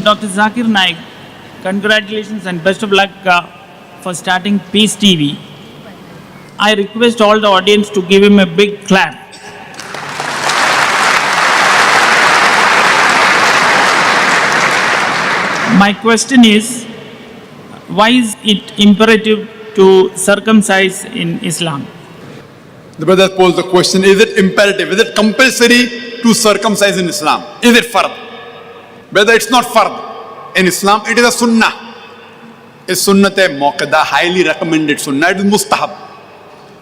Dr. Zakir Naik, congratulations and best of luck for starting Peace TV. I request all the audience to give him a big clap. My question is, why is it imperative to circumcise in Islam? The brother posed the question, is it imperative, is it compulsory to circumcise in Islam? Is it fard? Whether it's not fard in Islam, it is a sunnah. It's sunnat-e-muqadda, highly recommended sunnah. It is mustahab.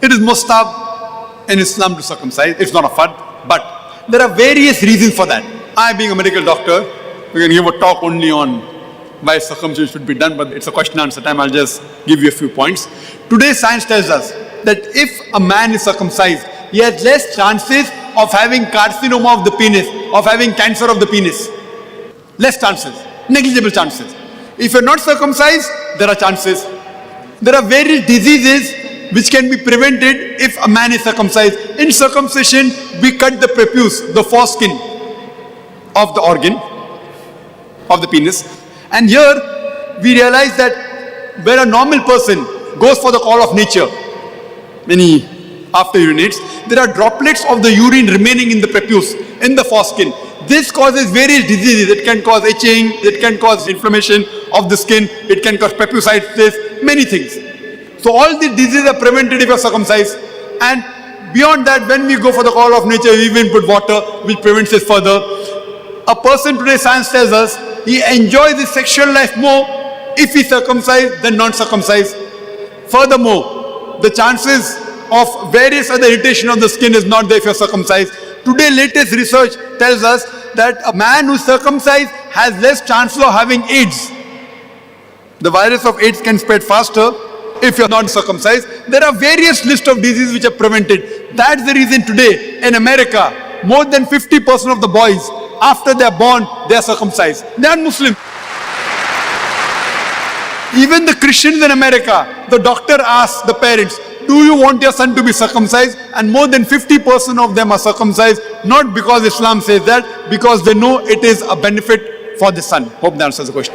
It is mustahab in Islam to circumcise. It's not a fard, but there are various reasons for that. I, being a medical doctor, we can give a talk only on why circumcision should be done, but it's a question and answer time. I'll just give you a few points. Today, science tells us that if a man is circumcised, he has less chances of having carcinoma of the penis, of having cancer of the penis. Less chances, negligible chances. If you're not circumcised, there are chances. There are various diseases which can be prevented if a man is circumcised. In circumcision, we cut the prepuce, the foreskin of the organ, of the penis. And here, we realize that where a normal person goes for the call of nature, when he after urinates, there are droplets of the urine remaining in the prepuce, in the foreskin. This causes various diseases. It can cause itching, it can cause inflammation of the skin, it can cause prepucitis, many things. So all these diseases are prevented if you are circumcised. And beyond that, when we go for the call of nature, we even put water, which prevents it further. A person today, science tells us, he enjoys his sexual life more if he's circumcised than non-circumcised. Furthermore, the chances of various other irritation of the skin is not there if you're circumcised. Today, latest research tells us that a man who's circumcised has less chance of having AIDS. The virus of AIDS can spread faster if you're not circumcised. There are various lists of diseases which are prevented. That's the reason today in America, more than 50% of the boys, after they're born, they're circumcised. They are Muslim. Even the Christians in America, the doctor asks the parents, do you want your son to be circumcised? And more than 50% of them are circumcised, not because Islam says that, because they know it is a benefit for the son. Hope that answers the question.